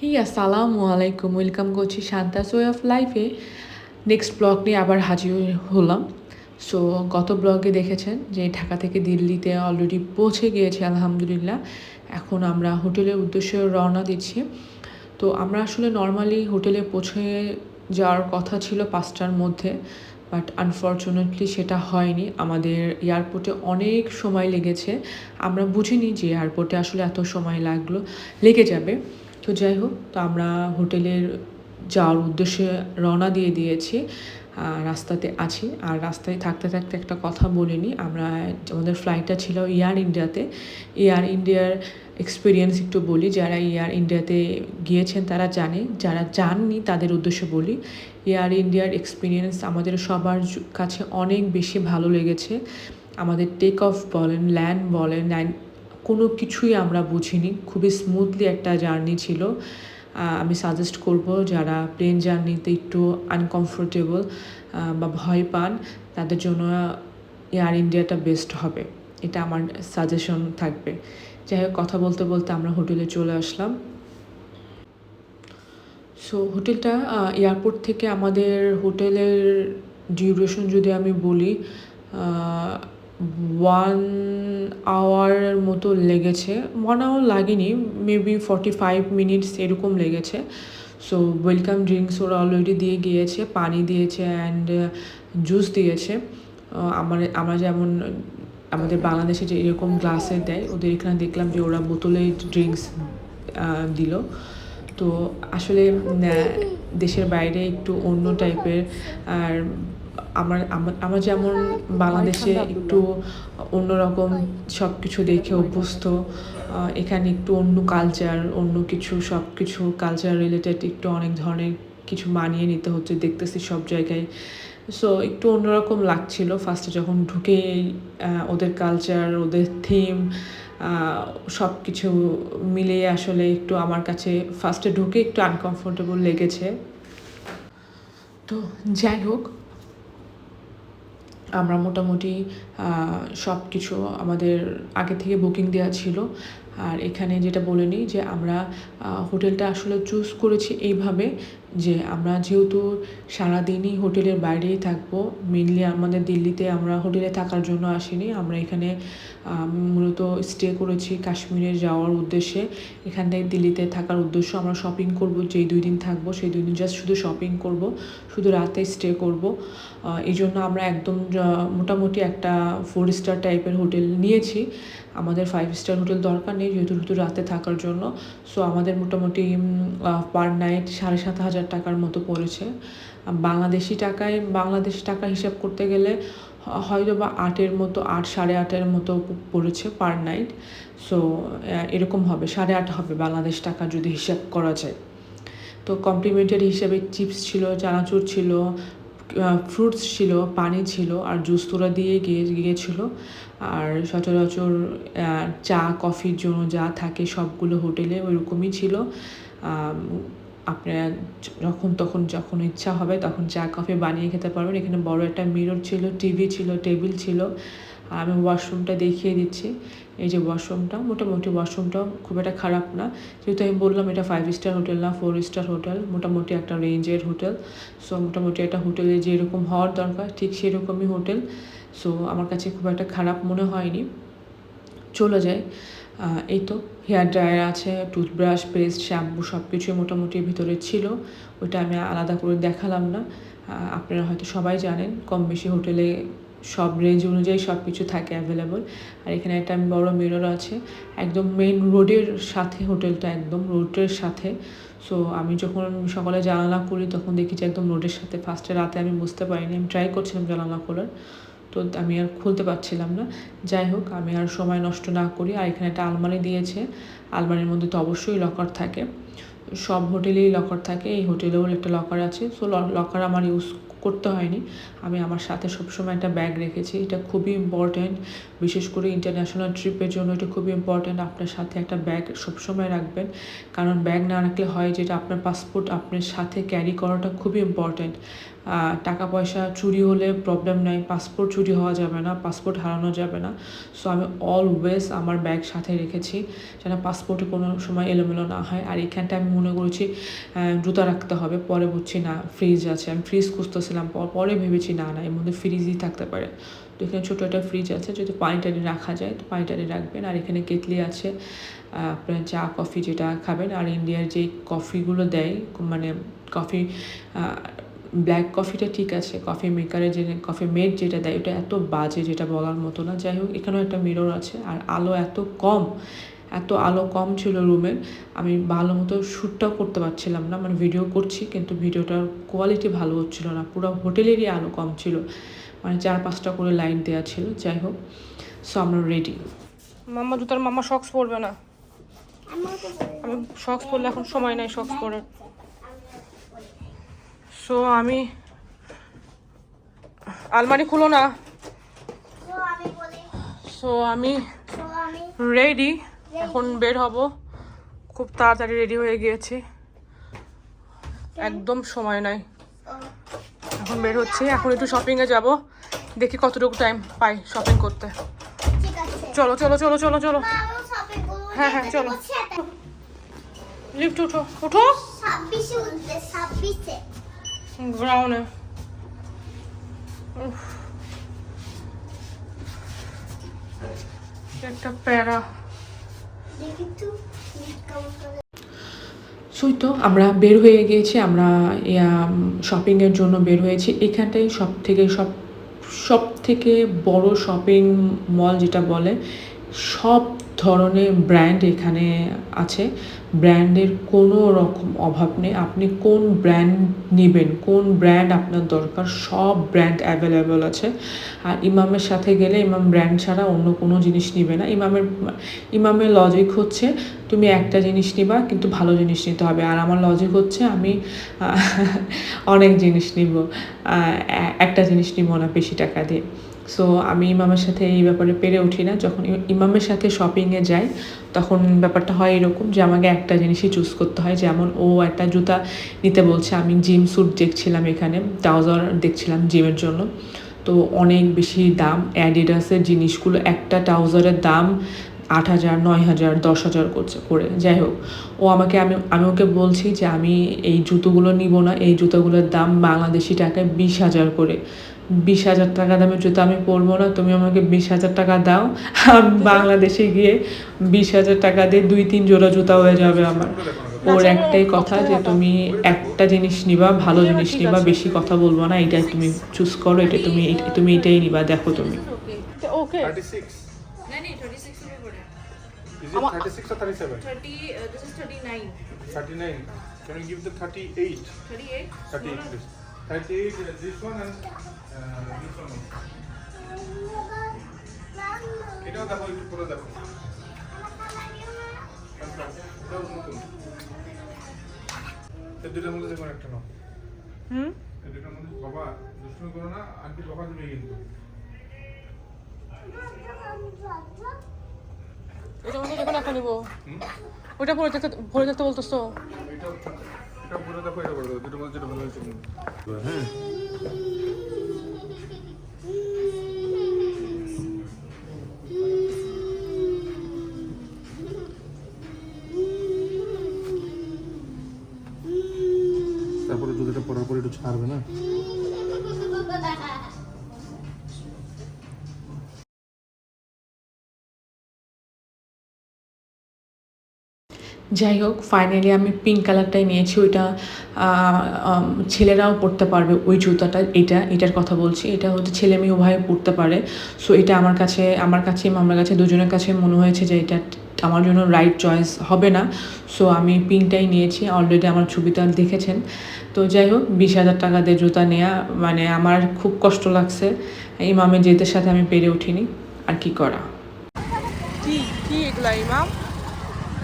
আসসালামু আলাইকুম। ওয়েলকাম করছি শান্তাস ওয়ে অফ লাইফে। নেক্সট ব্লগ নিয়ে আবার হাজির হলাম। সো গত ব্লগে দেখেছেন যে ঢাকা থেকে দিল্লিতে অলরেডি পৌঁছে গিয়েছি আলহামদুলিল্লাহ। এখন আমরা হোটেলের উদ্দেশ্যে রওনা দিচ্ছি। তো আমরা আসলে নর্মালি হোটেলে পৌঁছে যাওয়ার কথা ছিল 5টার মধ্যে, বাট আনফর্চুনেটলি সেটা হয়নি। আমাদের এয়ারপোর্টে অনেক সময় লেগেছে। আমরা বুঝিনি যে এয়ারপোর্টে আসলে এত সময় লেগে যাবে। তো যাই হোক, তো আমরা হোটেলের যাওয়ার উদ্দেশ্যে রওনা দিয়ে দিয়েছি। রাস্তাতে আছি। আর রাস্তায় থাকতে থাকতে একটা কথা বলে নিই। আমাদের ফ্লাইটটা ছিল এয়ার ইন্ডিয়াতে। এয়ার ইন্ডিয়ার এক্সপিরিয়েন্স একটু বলি। যারা এয়ার ইন্ডিয়াতে গিয়েছেন তারা জানে, যারা যাননি তাদের উদ্দেশ্যে বলি। এয়ার ইন্ডিয়ার এক্সপিরিয়েন্স আমাদের সবার কাছে অনেক বেশি ভালো লেগেছে। আমাদের টেক অফ বলেন, ল্যান্ড বলেন, কোনো কিছুই আমরা বুঝিনি। খুবই স্মুথলি একটা জার্নি ছিল। আমি সাজেস্ট করব যারা প্লেন জার্নিতে একটু আনকমফোর্টেবল বা ভয় পান, তাদের জন্য এয়ার ইন্ডিয়াটা বেস্ট হবে। এটা আমার সাজেশন থাকবে। যাই হোক, কথা বলতে বলতে আমরা হোটেলে চলে আসলাম। সো হোটেলটা এয়ারপোর্ট থেকে আমাদের হোটেলের ডিউরেশন যদি আমি বলি, 1 আওয়ারের মতো লেগেছে। 1 আওয়ার লাগেনি, মেবি 45 মিনিটস এরকম লেগেছে। সো ওয়েলকাম ড্রিঙ্কস ওরা অলরেডি দিয়ে গিয়েছে, পানি দিয়েছে অ্যান্ড জুস দিয়েছে। আমরা যেমন আমাদের বাংলাদেশে যে এরকম গ্লাসে দেয়, ওদের এখানে দেখলাম যে ওরা বোতলে ড্রিঙ্কস দিল। তো আসলে দেশের বাইরে একটু অন্য টাইপের। আর আমরা যেমন বাংলাদেশে একটু অন্যরকম সব কিছু দেখে অভ্যস্ত, এখানে একটু অন্য কালচার, অন্য কিছু, সব কিছু কালচার রিলেটেড একটু অনেক ধরনের কিছু মানিয়ে নিতে হচ্ছে দেখতেছি সব জায়গায়। সো একটু অন্যরকম লাগছিল ফার্স্টে যখন ঢুকেই। ওদের কালচার, ওদের থিম, সব কিছু মিলিয়ে আসলে একটু আমার কাছে ফার্স্টে ঢুকে একটু আনকমফোর্টেবল লেগেছে। তো যাই হোক, আমরা মোটামুটি সব কিছু আমাদের আগে থেকে বুকিং দেওয়া ছিল। আর এখানে যেটা বলে নিই যে আমরা হোটেলটা আসলে চুজ করেছি এইভাবে যে আমরা যেহেতু সারাদিনই হোটেলের বাইরেই থাকবো, মেনলি আমাদের দিল্লিতে আমরা হোটেলে থাকার জন্য আসিনি। আমরা এখানে মূলত স্টে করেছি কাশ্মীরে যাওয়ার উদ্দেশ্যে। এখান থেকে দিল্লিতে থাকার উদ্দেশ্য আমরা শপিং করব। যেই 2 দিন থাকবো সেই 2 দিন জাস্ট শুধু শপিং করব, শুধু রাতে স্টে করব। এই জন্য আমরা একদম মোটামুটি একটা 4 স্টার টাইপের হোটেল নিয়েছি। আমাদের 5 স্টার হোটেল দরকার নেই, যেহেতু শুধু রাতে থাকার জন্য। সো আমাদের মোটামুটি পার নাইট 7,500 টাকার মতো পড়েছে। বাংলাদেশি টাকা হিসাব করতে গেলে হয়তো বা 8 সাড়ে 8-এর মতো পড়েছে পার নাইট। সো এরকম হবে, 8.5 হবে বাংলাদেশ টাকা যদি হিসাব করা যায়। তো কমপ্লিমেন্টারি হিসেবে চিপস ছিল, চানাচুর ছিল, ফ্রুটস ছিল, পানি ছিল, আর জুস তোরা দিয়ে গিয়েছিলো। আর সচরাচর চা কফির জন্য যা থাকে সবগুলো হোটেলে ওইরকমই ছিল। আপনারা যখন ইচ্ছা হবে তখন চা কফি বানিয়ে খেতে পারবেন। এখানে বড় একটা মিরর ছিল, টিভি ছিল, টেবিল ছিল। আর আমি ওয়াশরুমটা দেখিয়ে দিচ্ছি। এই যে ওয়াশরুমটা, মোটামুটি ওয়াশরুমটাও খুব একটা খারাপ না। যেহেতু আমি বললাম এটা 5 স্টার হোটেল না, 4 স্টার হোটেল, মোটামুটি একটা রেঞ্জের হোটেল। সো মোটামুটি একটা হোটেলে যেরকম হওয়ার দরকার ঠিক সেরকমই হোটেল। সো আমার কাছে খুব একটা খারাপ মনে হয়নি। চলে যায়। এই তো হেয়ার ড্রায়ার আছে, টুথব্রাশ, পেস্ট, শ্যাম্পু সব কিছুই মোটামুটি ভিতরে ছিল। ওইটা আমি আলাদা করে দেখালাম না। আপনারা হয়তো সবাই জানেন কম বেশি হোটেলে সব রেঞ্জ অনুযায়ী সব কিছু থাকে অ্যাভেলেবল। আর এখানে একটা বড় মিরর আছে, একদম মেইন রোডের সাথে হোটেলটা, একদম রোডের সাথে। সো আমি যখন সকালে জানালা খুলি তখন দেখি যে একদম রোডের সাথে। ফার্স্টে রাতে আমি বুঝতে পারিনি, আমি ট্রাই করছিলাম জানালা খোলার, তো আমি আর খুলতে পারছিলাম না। যাই হোক, আমি আর সময় নষ্ট না করি। আর এখানে একটা আলমারি দিয়েছে, আলমারির মধ্যে তো অবশ্যই লকার থাকে। সব হোটেলেই লকার থাকে, এই হোটেলেও একটা লকার আছে। সো লকার আমার ইউজ করতে হয়নি। আমি আমার সাথে সবসময় একটা ব্যাগ রেখেছি, এটা খুবই ইম্পর্ট্যান্ট। বিশেষ করে ইন্টারন্যাশনাল ট্রিপের জন্য এটা খুবই ইম্পর্ট্যান্ট। আপনার সাথে একটা ব্যাগ সবসময় রাখবেন, কারণ ব্যাগ না রাখলে হয় যেটা আপনার পাসপোর্ট আপনার সাথে ক্যারি করাটা খুবই ইম্পর্ট্যান্ট। টাকা পয়সা চুরি হলে প্রবলেম নাই, পাসপোর্ট চুরি হওয়া যাবে না, পাসপোর্ট হারানো যাবে না। সো আমি অলওয়েজ আমার ব্যাগ সাথে রেখেছি যেন পাসপোর্টে কোনো সময় এলোমেলো না হয়। আর এখানটা আমি মনে করেছি জুতা রাখতে হবে, পরে বুঝছি না ফ্রিজ আছে। আমি ফ্রিজ খুঁজতেছিলাম, পরে ভেবেছি না এর মধ্যে ফ্রিজই থাকতে পারে। তো এখানে ছোটো একটা ফ্রিজ আছে, যদি পানি টানি রাখা যায় তো পানি টানি রাখবেন। আর এখানে কেটলি আছে, আপনার চা কফি যেটা খাবেন। আর ইন্ডিয়ার যে কফিগুলো দেয়, মানে কফি ব্ল্যাক কফিটা ঠিক আছে, কফি মেকারের যে কফি মেড যেটা দেয় ওটা এত বাজে যেটা বলার মতো না। যাই হোক, এখানেও একটা মিরর আছে। আর আলো এত আলো কম ছিল রুমের, আমি ভালো মতো শ্যুটটাও করতে পারছিলাম না। মানে ভিডিও করছি কিন্তু ভিডিওটার কোয়ালিটি ভালো হচ্ছিল না, পুরো হোটেলেরই আলো কম ছিল, মানে 4-5টা করে লাইট দেওয়া ছিল। যাই হোক, সো আমরা রেডি। মাম্মা জুতার মাম্মা শক্স পরবে না, আমি শক্স পরলে এখন সময় নাই শক্স পরে। সো আমি আলমারি খুলো না। সো আমি রেডি, এখন বের হব। খুব তাড়াতাড়ি রেডি হয়ে গিয়েছি, একদম সময় নাই। এখন বের হচ্ছি, এখন একটু শপিংয়ে যাব, দেখি কতটুকু টাইম পাই শপিং করতে। চলো চলো চলো চলো চলো, হ্যাঁ হ্যাঁ চলো। লিফট উঠো উঠো, গ্রাউন্ডে। একটা প্যারা। সই তো আমরা বের হয়ে গিয়েছি, আমরা শপিংয়ের জন্য বের হয়েছি। এখানটাই সব থেকে বড় শপিং মল যেটা বলে, সব ধরনের ব্র্যান্ড এখানে আছে। ব্র্যান্ডের কোনো রকম অভাব নেই। আপনি কোন ব্র্যান্ড নেবেন, কোন ব্র্যান্ড আপনার দরকার, সব ব্র্যান্ড অ্যাভেলেবল আছে। আর ইমামের সাথে গেলে ইমাম ব্র্যান্ড ছাড়া অন্য কোনো জিনিস নিবে না। ইমামের লজিক হচ্ছে তুমি একটা জিনিস নিবা কিন্তু ভালো জিনিস নিতে হবে। আর আমার লজিক হচ্ছে আমি অনেক জিনিস নিব, একটা জিনিস নিব না বেশি টাকা দিয়ে। সো আমি ইমামের সাথে এই ব্যাপারে পেরে উঠি না। যখন ইমামের সাথে শপিংয়ে যাই তখন ব্যাপারটা হয় এরকম যে আমাকে একটা জিনিসই চুজ করতে হয়। যেমন ও একটা জুতা নিতে বলছে, আমি জিম স্যুট দেখছিলাম, এখানে ট্রাউজার দেখছিলাম জিমের জন্য। তো অনেক বেশি দাম অ্যাডিডাসের জিনিসগুলো, একটা ট্রাউজারের দাম 8,000, 9,000, 10,000 করে। যাই হোক, আমি ওকে বলছি যে আমি এই জুতোগুলো নিব না, এই জুতোগুলোর দাম বাংলাদেশি টাকায় 20,000 করে। 20,000 টাকা দামের জুতো আমি পরবো না, তুমি আমাকে 20,000 টাকা দাও, আমি বাংলাদেশে গিয়ে 20,000 টাকা দিয়ে 2-3 জোড়া জুতা হয়ে যাবে আমার। ওর একটাই কথা যে তুমি একটা জিনিস নিবা, ভালো জিনিস নিবা, বেশি কথা বলবো না, এটাই তুমি চুজ করো, এটা তুমি এটাই নিবা, দেখো তুমি। ওকে 36. नहीं 36 में पड़े Is it 36 or 37? 30 this is 39 39. Can you give the 38? 38 38, please. 38, this one and this one. এটাও দেখো, একটু করে দেখো। এটাও নতুন। এই দুটোর মধ্যে দেখো একটা নাও। এই দুটোর মধ্যে বাবা দুষ্টুমি করো না, আন্টি বাবা দিবে কিন্তু। এটা মধ্যে দেখুন একটা নিবো, ওটা ভরে দেখতে বলতেছো। এটা পুরো দেখো, এটা করে দাও, দুটোর মধ্যে যেটা ভালো হয়েছে। হ্যাঁ তারপরে জুতোটা পরার পরে একটু ছাড়বে না। যাই হোক, ফাইনালি আমি পিঙ্ক কালারটাই নিয়েছি। ওইটা ছেলেরাও পরতে পারবে ওই জুতাটা। এটার কথা বলছি, এটা হচ্ছে ছেলে মেয়ে উভয়ে পরতে পারে। সো এটা আমার কাছে আমার কাছে দুজনের কাছে মনে হয়েছে যে এটা আমার জন্য রাইট চয়েস হবে না। সো আমি পিঙ্কটাই নিয়েছি। অলরেডি আমার ছবিটা দেখেছেন। তো যাই হোক, 20,000 টাকা দিয়ে জুতা নেওয়া, মানে আমার খুব কষ্ট লাগছে। ইমামের জেদের সাথে আমি পেরে উঠিনি, আর কি করা। কি কি এগুলা ইমাম,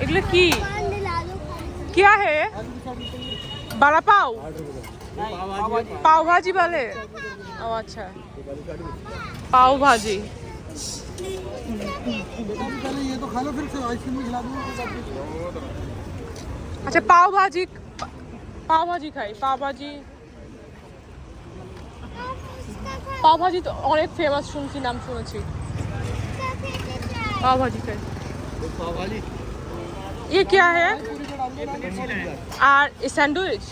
এগুলো কি क्या है? बड़ा पाव, पाव भाजी वाले। ओ अच्छा, पाव भाजी। ये तो खा लो, फिर से आइसक्रीम खिला दूंगा। अच्छा पाव भाजी खाई, पाव भाजी पाव भाजी तो অনেক ফেমাস শুনছি, নাম শুনেছি। पाव भाजी का पाव भाजी ये क्या है? আর স্যান্ডউইচ।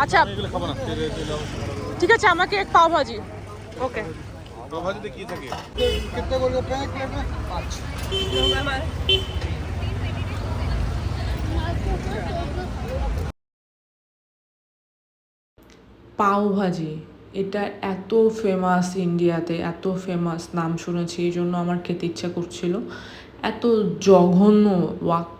আচ্ছা ঠিক আছে, আমাকে এক পাव भाजी। ওকে। পাও ভাজিতে কি থাকে? कितने बोल रहे हैं प्लेट में? 5। পাও ভাজি এটা এত ফেমাস ইন্ডিয়াতে, এত ফেমাস, নাম শুনেছি, এই জন্য আমার খেতে ইচ্ছা করছিল। এত জঘন্য ওয়াক,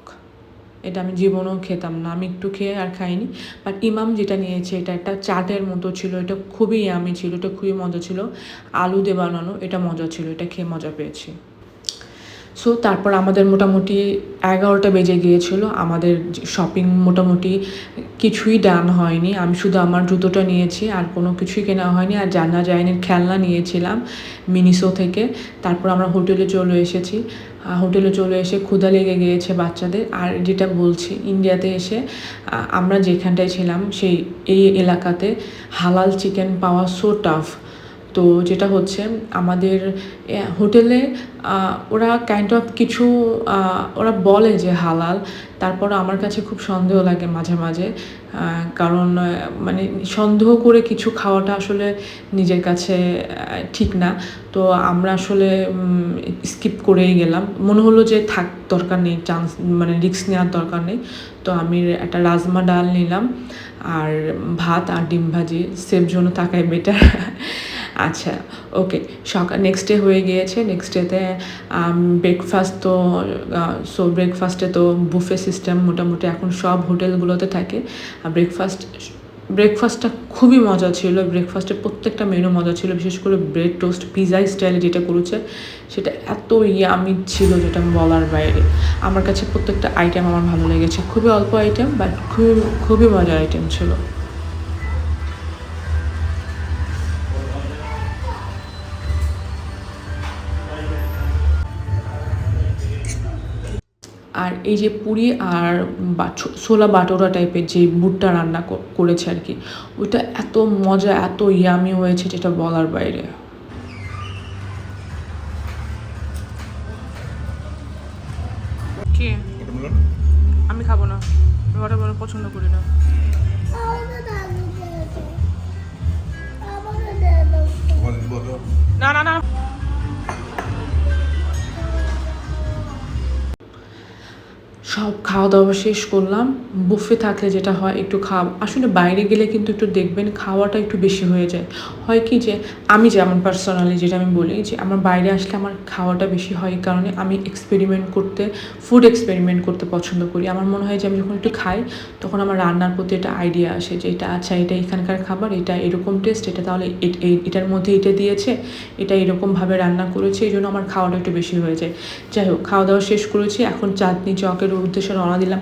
এটা আমি জীবনেও খেতাম না। আমি একটু খেয়ে আর খাইনি। বাট ইমাম যেটা নিয়েছে এটা একটা চাটের মতো ছিল, এটা খুবই ইয়ামি ছিল, এটা খুবই মজা ছিল, আলু দিয়ে বানানো, এটা মজা ছিল, এটা খেয়ে মজা পেয়েছি। সো তারপর আমাদের মোটামুটি 11টা বেজে গিয়েছিল। আমাদের শপিং মোটামুটি কিছুই ডান হয়নি। আমি শুধু আমার জুতোটা নিয়েছি, আর কোনো কিছুই কেনা হয়নি। আর জান্না জাইনের খেলনা নিয়েছিলাম মিনিসো থেকে। তারপর আমরা হোটেলে চলে এসেছি। হোটেলে চলে এসে ক্ষুধা লেগে গিয়েছে বাচ্চাদের। আর যেটা বলছি, ইন্ডিয়াতে এসে আমরা যেখানটায় ছিলাম সেই এই এলাকাতে হালাল চিকেন পাওয়া সো টাফ। তো যেটা হচ্ছে আমাদের হোটেলে ওরা কাইন্ড অফ কিছু ওরা বলে যে হালাল, তারপর আমার কাছে খুব সন্দেহ লাগে মাঝে মাঝে, কারণ মানে সন্দেহ করে কিছু খাওয়াটা আসলে নিজের কাছে ঠিক না। তো আমরা আসলে স্কিপ করেই গেলাম। মনে হলো যে থাক, দরকার নেই, চান্স মানে রিস্ক নেওয়ার দরকার নেই। তো আমি একটা রাজমা ডাল নিলাম, আর ভাত আর ডিম ভাজি, সেফ জন্য থাকাই বেটার। আচ্ছা ওকে, নেক্সট ডে হয়ে গিয়েছে। নেক্সট ডেতে ব্রেকফাস্ট, তো ব্রেকফাস্টে তো বুফে সিস্টেম মোটামুটি এখন সব হোটেলগুলোতে থাকে। আর ব্রেকফাস্টটা খুবই মজা ছিল। ব্রেকফাস্টের প্রত্যেকটা মেনু মজা ছিল, বিশেষ করে ব্রেড টোস্ট পিজা স্টাইলে যেটা করেছে সেটা এত ইয়ামি ছিল যেটা বলার বাইরে। আমার কাছে প্রত্যেকটা আইটেম আমার ভালো লেগেছে। খুবই অল্প আইটেম, বাট খুবই খুবই মজার আইটেম ছিল। আর এই যে পুরি আর ছোলা বাটোরা টাইপের যে বুটটা রান্না করেছে আর কি, ওইটা এত মজা, এত ইয়ামি হয়েছে যেটা বলার বাইরে। কি? আমি খাবো না, ওয়াটারমেলন পছন্দ করি না। না না না, সব খাওয়া দাওয়া শেষ করলাম। বুফে থাকলে যেটা হয়, একটু আসলে বাইরে গেলে কিন্তু একটু দেখবেন খাওয়াটা একটু বেশি হয়ে যায়। হয় কি যে আমি যেমন পার্সোনালি যেটা আমি বলি যে আমার বাইরে আসলে আমার খাওয়াটা বেশি হয়, এই কারণে আমি ফুড এক্সপেরিমেন্ট করতে পছন্দ করি। আমার মনে হয় যে আমি যখন একটু খাই তখন আমার রান্নার প্রতি একটা আইডিয়া আসে যে এটা আচ্ছা, এটা এখানকার খাবার, এটা এরকম টেস্ট, এটা তাহলে এটার মধ্যে এটা দিয়েছে, এটা এরকমভাবে রান্না করেছে, এই জন্য আমার খাওয়াটা একটু বেশি হয়ে যায়। যাই হোক, খাওয়া দাওয়া শেষ করেছি, এখন চাঁদনি চকের উদ্দেশ্যে রওনা দিলাম।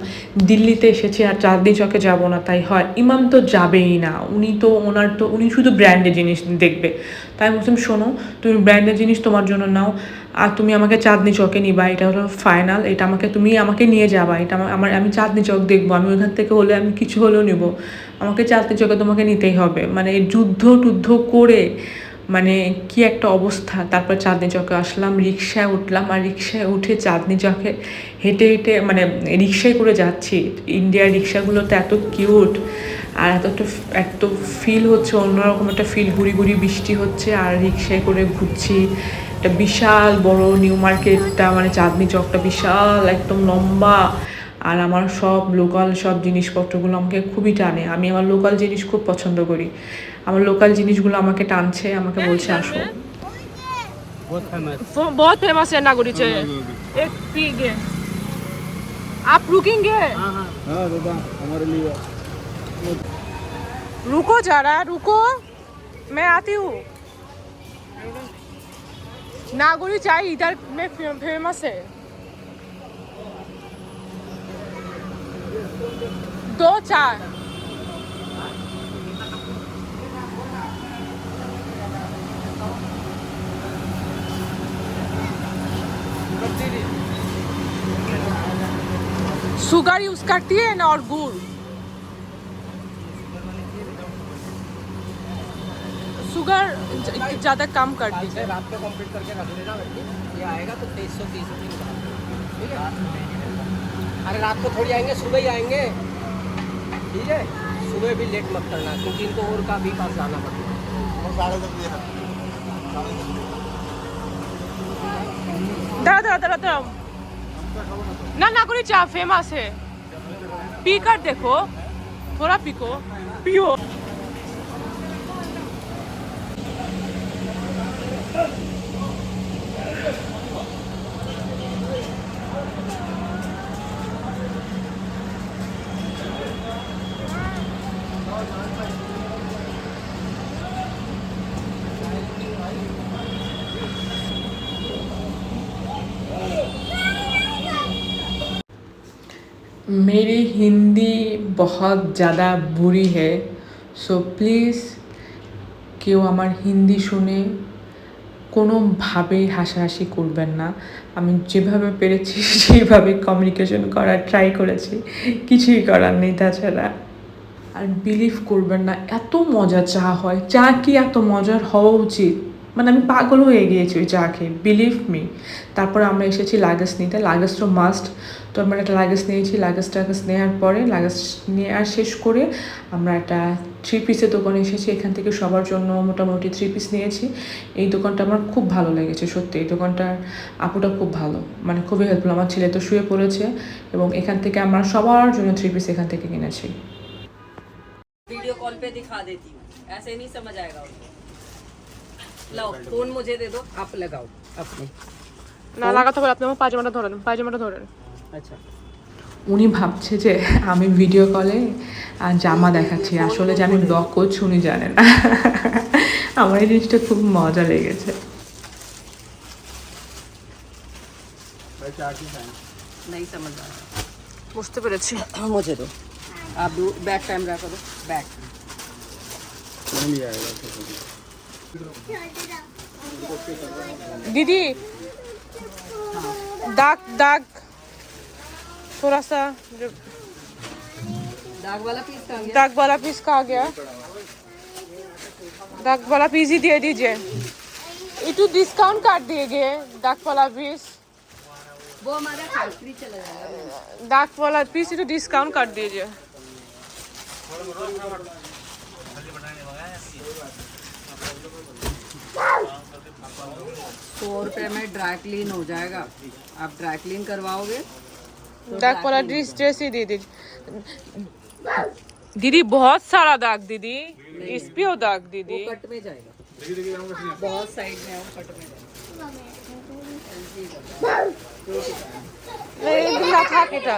দিল্লিতে এসেছি আর চাঁদনি চকে যাব না তাই হয়? ইমাম তো যাবেই না, উনি শুধু ব্র্যান্ডের জিনিস দেখবে। তাই বলছিলাম, শোনো, তুমি ব্র্যান্ডের জিনিস তোমার জন্য নাও, আর তুমি আমাকে চাঁদনি চকে নিবা, এটা হলো ফাইনাল। এটা তুমি আমাকে নিয়ে যাবা, এটা আমি চাঁদনি চক দেখবো। আমি ওইখান থেকে হলে আমি কিছু হলেও নেব, আমাকে চাঁদনি চকে তোমাকে নিতেই হবে। মানে যুদ্ধ করে মানে কি একটা অবস্থা। তারপর চাঁদনি চকে আসলাম, রিক্সায় উঠলাম, আর রিক্সায় উঠে চাঁদনি চকে হেঁটে হেঁটে মানে রিক্সায় করে যাচ্ছি। ইন্ডিয়ার রিক্সাগুলোতে এত কিউট, আর এত ফিল হচ্ছে অন্যরকম একটা ফিল। গুড়ি গুড়ি বৃষ্টি হচ্ছে আর রিক্সায় করে ঘুরছি। একটা বিশাল বড় নিউ মার্কেটটা, মানে চাঁদনি চকটা বিশাল একদম লম্বা। আর আমার লোকাল সব জিনিসপত্রগুলো আমাকে খুবই টানে। আমি আমার লোকাল জিনিস খুব পছন্দ করি। আমার লোকাল জিনিসগুলো আমাকে টানছে, আমাকে বলছে আসো। बहुत फेमस है नागुरी चे। एक पीगे, आप रुकेंगे? हाँ दादा, हमारे लिए रुको जरा, रुको, मैं आती हूँ। नागुरी चाय इधर में फेमस है। 2 चाय। शुगर यूज करती है ना, और गुड़। शुगर ज़्यादा कम कर दीजिए। रात को कंप्लीट करके रख लेना बेटी, ये आएगा तो 2330 रुपये निकाल, ठीक है? अरे रात को थोड़ी आएंगे, सुबह ही आएंगे, ठीक है? सुबह भी लेट मत करना क्योंकि इनको और का भी पास जाना पड़ेगा। दादा दादा दादा ना ना कोई चा फेमस है, पी कर देखो, थोड़ा पिको पियो। मेरी हिंदी बहुत ज़्यादा बुरी है, सो प्लिज़ কেউ আমার হিন্দি শুনে কোনোভাবেই হাসাহাসি করবেন না। আমি যেভাবে পেরেছি সেইভাবে কমিউনিকেশন করার ট্রাই করেছি, কিছুই করার নেই তাছাড়া। আর বিলিভ করবেন না, এত মজা চা হয়, চা কি এত মজার হওয়া উচিত, মানে আমি পাগল হয়ে গিয়েছি ওই চা খেয়ে, বিলিভ মি। তারপরে আমরা এসেছি লাগেজ নিতে, লাগেজ তো মাস্ট, তো আমরা একটা লাগেজ নিয়েছি। লাগেজ নেওয়ার পরে লাগেজ নেওয়া শেষ করে আমরা একটা 3 পিসের দোকানে এসেছি। এখান থেকে সবার জন্য মোটামুটি 3 পিস নিয়েছি। এই দোকানটা আমার খুব ভালো লেগেছে, সত্যি এই দোকানটার আপুটা খুব ভালো, মানে খুবই হেল্পফুল। আমার ছেলে তো শুয়ে পড়েছে এবং এখান থেকে আমরা সবার জন্য 3 পিস এখান থেকে কিনেছি। वीडियो कॉल पे दिखा देती हूँ, ऐसे नहीं समझ आएगा उनको। लाओ फोन मुझे दे दो, आप लगाओ अपने। না লাগাতে হবে, আপনি আমার পায়জামাটা ধরেন, পায়জামাটা ধরেন। अच्छा উনি ভাবছে যে আমি ভিডিও কলে জামা দেখাচ্ছি, আসলে যে আমি ব্লগ করছি উনি জানেন না। আমার এই জিনিসটা খুব মজা লেগেছে। नहीं समझ आ रहा, বুঝতে পেরেছি। मुझे दो, आप दो बैक कैमरा करो, बैक दीदी दाग दाग थोड़ा सा दाग वाला पीस का गया। दाग वाला पीस कहाँ गया? दाग वाला पीस ही दे दीजिए, इटू डिस्काउंट काट दिए गए दाग वाला पीस, वो हमारा फैक्ट्री चला जाएगा। दाग वाला पीस इटू डिस्काउंट काट दीजिए। 100 रुपये में ड्राई क्लीन हो जाएगा, आप ड्राई क्लीन करवाओगे तो दाग वाला ड्रेस ही दे दीजिए। दीदी बहुत सारा दाग दीदी, इस पे हो दाग दीदी। कट में जाएगा, बहुत साइड में है, वो कट में जाएगा। ना था केटा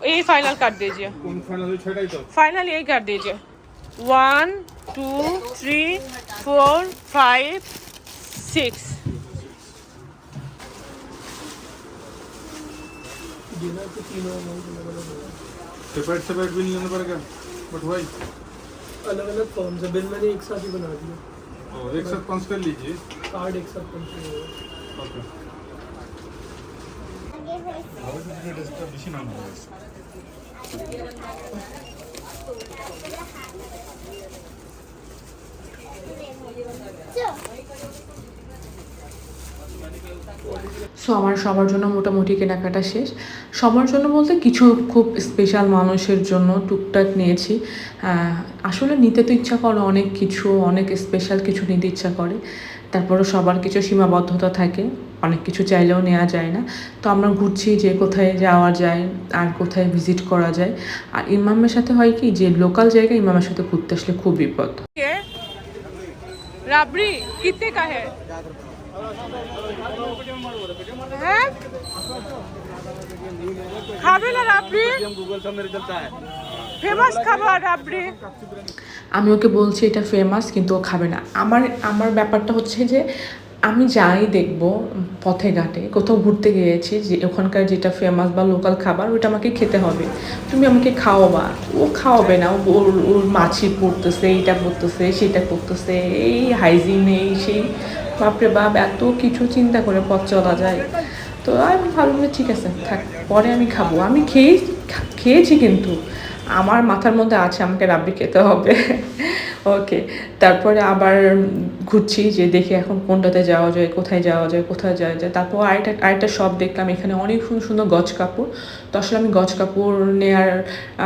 ये फाइनल कर दीजिए, কোন ফাইনাল ছয়টাই তো फाइनल यही कर दीजिए। 1 2 3 4 5 6 सेपरेट बिल लेना पड़ेगा बट भाई अलग अलग फॉर्म से बिल मैंने एक साथ ही बना दिया, और एक साथ पंच कर लीजिए। कार्ड एक साथ पंच ओके বেশি নাম হবে। সো আমার সবার জন্য মোটামুটি কেনাকাটা শেষ। সবার জন্য বলতে কিছু খুব স্পেশাল মানুষের জন্য টুকটাক নিয়েছি। আসলে নিতে তো ইচ্ছা করে অনেক কিছু, অনেক স্পেশাল কিছু নিতে ইচ্ছা করে, তারপরে সবার কিছু সীমাবদ্ধতা থাকে, অনেক কিছু চাইলেও নেওয়া যায় না। তো আমরা ঘুরছি যে কোথায় যাওয়া যায় আর কোথায় ভিজিট করা যায়। আর ইমামের সাথে হয় কি যে লোকাল জায়গায় ইমামের সাথে ঘুরতে আসলে খুব বিপদ। ये राबड़ी कितने का है? हैं? खाबे ना राबड़ी, गूगल से मेरे चलता है। फेमस खाবার রাবড়ি। আমি ওকে বলছি এটা ফেমাস, কিন্তু ও খাবে না। আমার ব্যাপারটা হচ্ছে যে আমি যাই দেখবো পথে ঘাটে কোথাও ঘুরতে গিয়েছি যে ওখানকার যেটা ফেমাস বা লোকাল খাবার ওইটা আমাকে খেতে হবে, তুমি আমাকে খাওয়াবা। ও খাওয়াবে না, ওর মাছি পড়তেছে, এইটা পড়তেছে সেটা করতেছে, এই হাইজিন এই সেই, বাপরে বাপ এত কিছু চিন্তা করে পথ চলা যায়। তো আমি ভাবলাম যে ঠিক আছে থাক, পরে আমি খাবো। আমি খেয়েছি কিন্তু আমার মাথার মধ্যে আছে আমাকে রাবড়ি খেতে হবে। ওকে, তারপরে আবার ঘুরছি যে দেখি এখন কোনটাতে যাওয়া যায়, কোথায় যাওয়া যায়, কোথায় যাওয়া যায়। তারপর আরেকটা শপ দেখলাম, এখানে অনেক সুন্দর সুন্দর গজ কাপড়। তো আসলে আমি গজ কাপড় নেওয়ার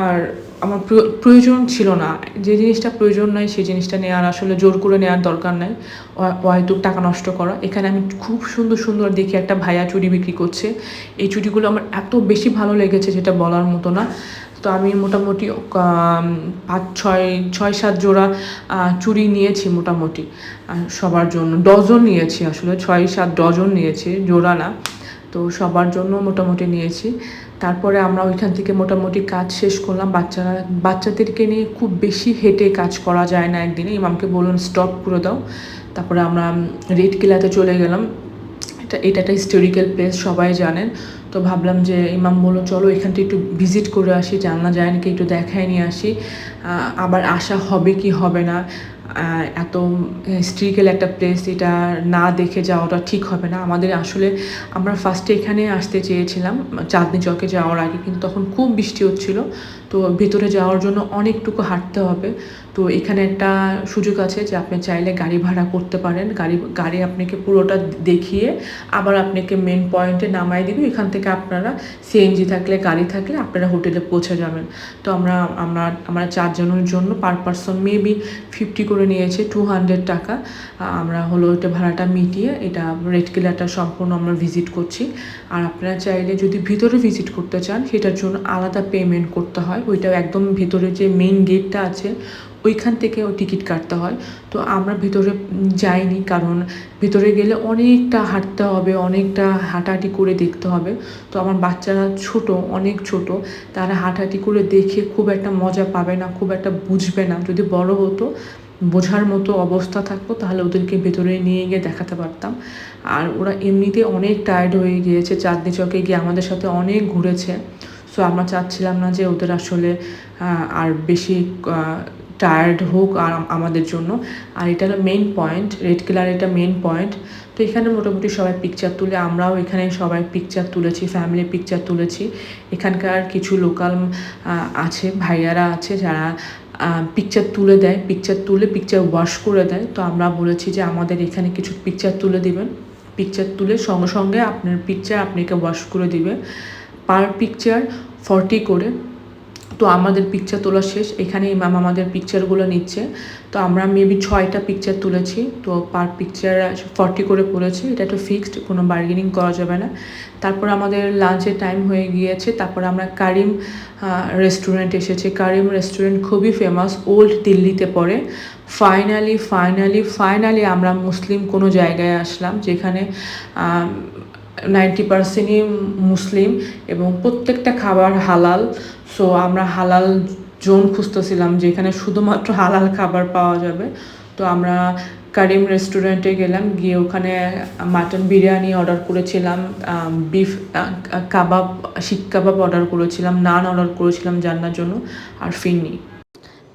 আর আমার প্রয়োজন ছিল না। যে জিনিসটা প্রয়োজন নাই সেই জিনিসটা নেওয়ার আসলে জোর করে নেওয়ার দরকার নাই, হয়তো টাকা নষ্ট করা। এখানে আমি খুব সুন্দর সুন্দর দেখি একটা ভাইয়া চুড়ি বিক্রি করছে। এই চুড়িগুলো আমার এত বেশি ভালো লেগেছে যেটা বলার মতো না। তো আমি মোটামুটি 5-6-7 জোড়া চুড়ি নিয়েছি মোটামুটি সবার জন্য। ডজন নিয়েছি, আসলে 6-7 ডজন নিয়েছি, জোড়া না। তো সবার জন্য মোটামুটি নিয়েছি। তারপরে আমরা ওইখান থেকে মোটামুটি কাজ শেষ করলাম। বাচ্চাদেরকে নিয়ে খুব বেশি হেঁটে কাজ করা যায় না একদিনে। ইমামকে বললাম স্টপ করে দাও। তারপরে আমরা রেড কিলাতে চলে গেলাম। এটা একটা হিস্টোরিক্যাল প্লেস, সবাই জানেন। তো ভাবলাম যে ইমাম বললো চলো এখানটা একটু ভিজিট করে আসি, জানা যায় নাকি একটু দেখায় নিয়ে আসি। আবার আসা হবে কি হবে না, এত হিস্ট্রিক্যাল একটা প্লেস, এটা না দেখে যাওয়াটা ঠিক হবে না আমাদের। আসলে আমরা ফার্স্টে এখানে আসতে চেয়েছিলাম চাঁদনি চকে যাওয়ার আগে, কিন্তু তখন খুব বৃষ্টি হচ্ছিল। তো ভেতরে যাওয়ার জন্য অনেকটুকু হাঁটতে হবে। তো এখানে একটা সুযোগ আছে যে আপনি চাইলে গাড়ি ভাড়া করতে পারেন। গাড়ি আপনাকে পুরোটা দেখিয়ে আবার আপনাকে মেন পয়েন্টে নামাই দিবে। এখান থেকে আপনারা সিএনজি থাকলে, গাড়ি থাকলে আপনারা হোটেলে পৌঁছে যাবেন। তো আমরা 4 জনের জন্য পার পারসন মেবি 50 করে নিয়েছে, 200 টাকা। আমরা হলো ওইটা ভাড়াটা মিটিয়ে এটা রেড কিলাটা সম্পূর্ণ আমরা ভিজিট করছি। আর আপনারা চাইলে যদি ভিতরে ভিজিট করতে চান সেটার জন্য আলাদা পেমেন্ট করতে হয়। ওইটা একদম ভেতরে যে মেইন গেটটা আছে ওইখান থেকে টিকিট কাটতে হয়। তো আমরা ভেতরে যাইনি, কারণ ভেতরে গেলে অনেকটা হাঁটতে হবে, অনেকটা হাঁটাহাঁটি করে দেখতে হবে। তো আমার বাচ্চারা অনেক ছোট, তারা হাঁটাহাঁটি করে দেখে খুব একটা মজা পাবে না, খুব একটা বুঝবে না। যদি বড় হতো, বোঝার মতো অবস্থা থাকতো, তাহলে ওদেরকে ভেতরে নিয়ে গিয়ে দেখাতে পারতাম। আর ওরা এমনিতে অনেক টায়ার্ড হয়ে গিয়েছে, চাঁদনি চকে গিয়ে আমাদের সাথে অনেক ঘুরেছে। সো আমরা চাচ্ছিলাম না যে ওদের আসলে আর বেশি টায়ার্ড হোক আর আমাদের জন্য। আর এটা হলো মেইন পয়েন্ট, রেড কিলার এটা মেইন পয়েন্ট। তো এখানে মোটামুটি সবাই পিকচার তুলে, আমরাও এখানে সবাই পিকচার তুলেছি, ফ্যামিলি পিকচার তুলেছি। এখানকার কিছু লোকাল আছে, ভাইয়ারা আছে যারা পিকচার তুলে দেয়, পিকচার ওয়াশ করে দেয়। তো আমরা বলেছি যে আমাদের এখানে কিছু পিকচার তুলে দিবেন। পিকচার তুলে সঙ্গে সঙ্গে আপনার পিকচার আপনাকে ওয়াশ করে দিবে। পার পিকচার 40 করে। তো আমাদের পিকচার তোলা শেষ, এখানে ইমাম আমাদের পিকচারগুলো নিচ্ছে। তো আমরা মেবি 6টা পিকচার তুলেছি। তো পার পিকচার 40 করে পড়েছে, এটা একটু ফিক্সড, কোনো বার্গেনিং করা যাবে না। তারপর আমাদের লাঞ্চের টাইম হয়ে গিয়েছে। তারপর আমরা কারিম রেস্টুরেন্ট এসেছি। কারিম রেস্টুরেন্ট খুবই ফেমাস, ওল্ড দিল্লিতে পড়ে। ফাইনালি আমরা মুসলিম কোনো জায়গায় আসলাম যেখানে 90%ই মুসলিম এবং প্রত্যেকটা খাবার হালাল। সো আমরা হালাল জোন খুঁজতেছিলাম যেখানে শুধুমাত্র হালাল খাবার পাওয়া যাবে। তো আমরা কারিম রেস্টুরেন্টে গেলাম, গিয়ে ওখানে মাটন বিরিয়ানি অর্ডার করেছিলাম, বিফ কাবাব, শিক কাবাব অর্ডার করেছিলাম, নান অর্ডার করেছিলাম জান্নার জন্য, আর ফিরনি।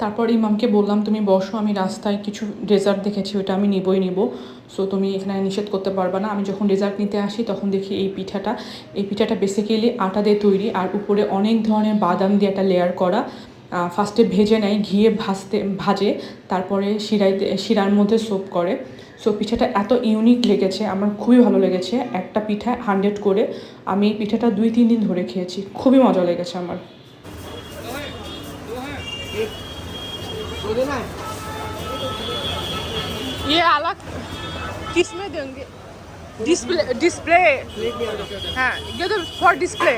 তারপর ইমামকে বললাম তুমি বসো, আমি রাস্তায় কিছু ডেজার্ট দেখেছি, ওইটা আমি নিব। সো তুমি এখানে নিষেধ করতে পারবে না। আমি যখন ডেজার্ট নিতে আসি তখন দেখি এই পিঠাটা বেসিক্যালি আটা দিয়ে তৈরি, আর উপরে অনেক ধরনের বাদাম দিয়ে একটা লেয়ার করা। ফার্স্টে ভেজে নেয়, ঘিয়ে ভাজে, তারপরে শিরার মধ্যে সোপ করে। সো পিঠাটা এত ইউনিক লেগেছে, আমার খুবই ভালো লেগেছে। একটা পিঠা 100 করে। আমি এই পিঠাটা 2-3 দিন ধরে খেয়েছি, খুবই মজা লেগেছে আমার। ये अलग किस में देंगे? डिस्प्ले हाँ, ये तो फॉर डिस्प्ले।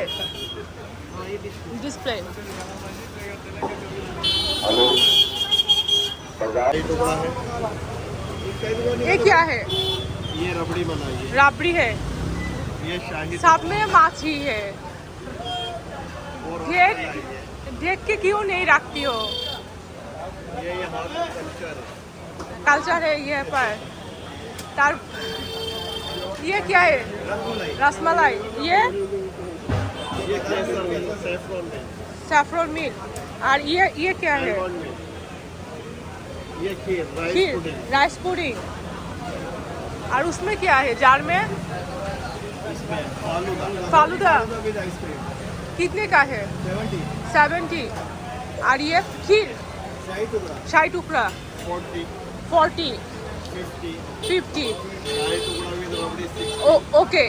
ये क्या है? ये रबड़ी बनाई है। राबड़ी है, ये शाही साथ में माछी है। देख के क्यों नहीं रखती हो? ये यहाँ का कल्चर है ये पर। ये क्या है? रसमलाई। ये सैफरन मिल्क। और ये क्या है? ये खीर राइस पुडिंग। और उसमें क्या है जार में? इसमें फालूदा फालूदा विद आइसक्रीम कितने का है? 70। আর ইয়ে ক্ষীর शाही टुकड़ा 60 টুকরা 40 40 50 50 शाही टुकड़ा विद रबड़ी 60 ओ ओके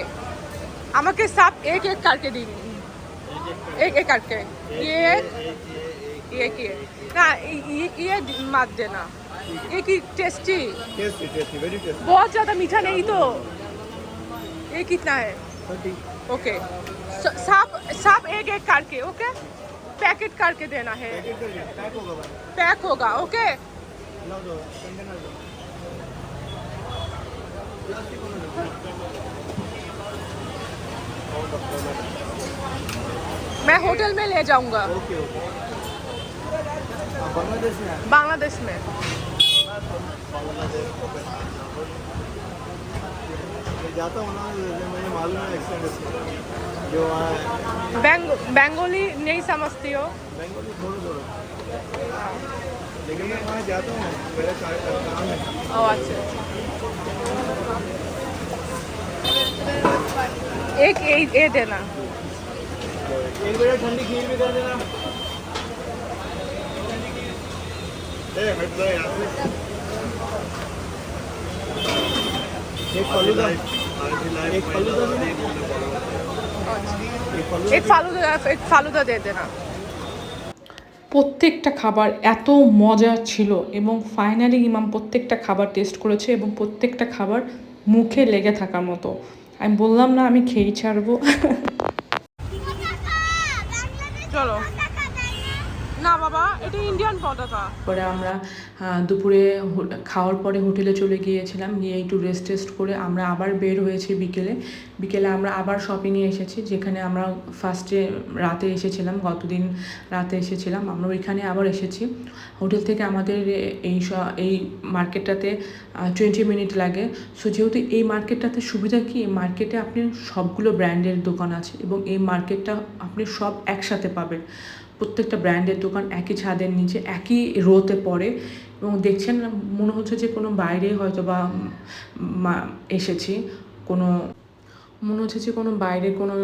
আমাকে सब एक एक करके दी एक एक करके ये ये ना ये मत देना ये की tasty tasty tasty very tasty बहुत ज्यादा मीठा नहीं तो ये कितना है 30 ओके सब सब एक एक करके ओके पैकेट करके देना है पैक होगा भाई पैक होगा ओके लो दो कंटेनर दो मैं होटल में ले जाऊंगा ओके ओके आप बांग्लादेश में आए बांग्लादेश में बांग्लादेश मैं जाता हूँ ना मुझे मालूम है एक्सेंट जो वहाँ है बंगाली नहीं समझती हो बेंगोली थोड़ा थोड़ा लेकिन मैं वहाँ जाता हूँ मेरा काम है ओ अच्छा एक ये देना एक बजे ठंडी खीर भी कर देना हट जाए यहाँ से एक फालूदा एक फालूदा एक फालूदा दे देना প্রত্যেকটা খাবার এত মজা ছিল এবং ফাইনালি ইমাম প্রত্যেকটা খাবার টেস্ট করেছে এবং প্রত্যেকটা খাবার মুখে লেগে থাকার মতো। আমি বললাম না আমি খেয়েই ছাড়বো। চলো না বাবা এটা ইন্ডিয়ান পতাকা পরে আমরা দুপুরে খাওয়ার পরে হোটেলে চলে গিয়েছিলাম, গিয়ে একটু রেস্ট টেস্ট করে আমরা আবার বের হয়েছি বিকেলে আমরা আবার শপিংয়ে এসেছি, যেখানে আমরা ফার্স্টে রাতে এসেছিলাম, গতদিন রাতে এসেছিলাম, আমরা ওইখানে আবার এসেছি। হোটেল থেকে আমাদের এই মার্কেটটাতে 20 মিনিট লাগে। সো যেহেতু এই মার্কেটটাতে সুবিধা কি, এই মার্কেটে আপনি সবগুলো ব্র্যান্ডের দোকান আছে এবং এই মার্কেটটা আপনি সব একসাথে পাবেন। প্রত্যেকটা ব্র্যান্ডের দোকান একই ছাদের নিচে একই রোতে পড়ে এবং দেখছেন মনে হচ্ছে যে কোনো বাইরে হয়তো বা এসেছি, মনে হচ্ছে যে কোনো বাইরে কোনো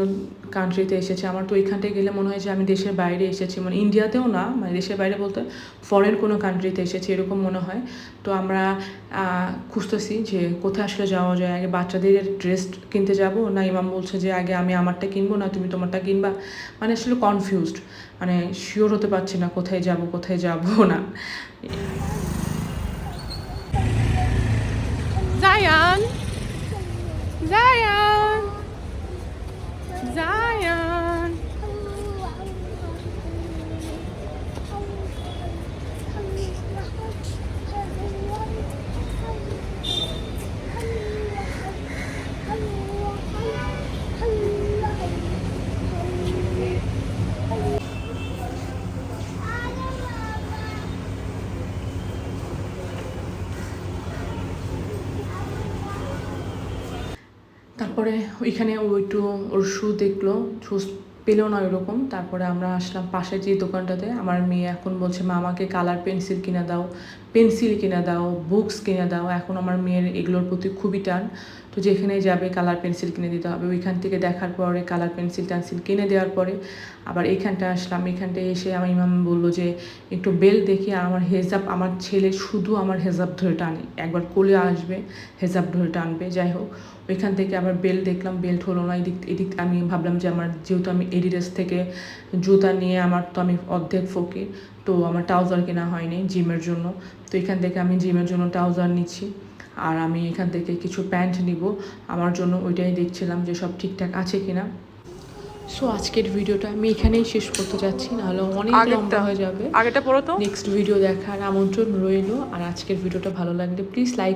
কান্ট্রিতে এসেছে। আমার তো ওইখানটায় গেলে মনে হয় যে আমি দেশের বাইরে এসেছি, মানে ইন্ডিয়াতেও না, মানে দেশের বাইরে বলতে ফরেন কোনো কান্ট্রিতে এসেছি এরকম মনে হয়। তো আমরা খুঁজতেছি যে কোথায় আসলে যাওয়া যায়, আগে বাচ্চাদের ড্রেস কিনতে যাব না ইমাম বলছে যে আগে আমি আমারটা কিনবো না তুমি তোমারটা কিনবা, মানে আসলে কনফিউজড, মানে শিওর হতে পারছি না কোথায় যাব না। জায়ান তারপরে ওইখানে ও একটু ওর শু দেখলো, শু পেলেও না ওইরকম। তারপরে আমরা আসলাম পাশের যে দোকানটাতে। আমার মেয়ে এখন বলছে মা আমাকে কালার পেন্সিল কিনে দাও, বুকস কিনে দাও। এখন আমার মেয়ের এগুলোর প্রতি খুবই টান, তো যেখানে যাবে কালার পেন্সিল কিনে দিতে হবে। ওইখান থেকে দেখার পরে কালার পেন্সিল কিনে দেওয়ার পরে আবার এইখানটা আসলাম। এইখানটায় এসে আমার ইমাম বললো যে একটু বেল দেখি, আর আমার হেজাব, আমার ছেলে শুধু আমার হেজাব ধরে টানে, একবার কোলে আসবে হেজাব ধরে টানবে। যাই হোক ওইখান থেকে আবার বেল্ট দেখলাম, বেল্ট হলো না। এদিক আমি ভাবলাম যে আমার যেহেতু আমি এডিডাস থেকে জুতা নিয়ে আমার তো আমি অর্ধেক ফকির, তো আমার ট্রাউজার কেনা হয়নি জিমের জন্য। তো এখান থেকে আমি জিমের জন্য ট্রাউজার নিচ্ছি, আর আমি এখান থেকে কিছু প্যান্ট নিব আমার জন্য, ওইটাই দেখছিলাম যে সব ঠিকঠাক আছে কিনা। সো আজকের ভিডিওটা আমি এখানেই শেষ করতে যাচ্ছি, নাহলে অনেক লম্বা হয়ে যাবে। আগেটা পড়ো তো। নেক্সট ভিডিও দেখার আমন্ত্রণ রইল। আর আজকের ভিডিওটা ভালো লাগলে প্লিজ লাইক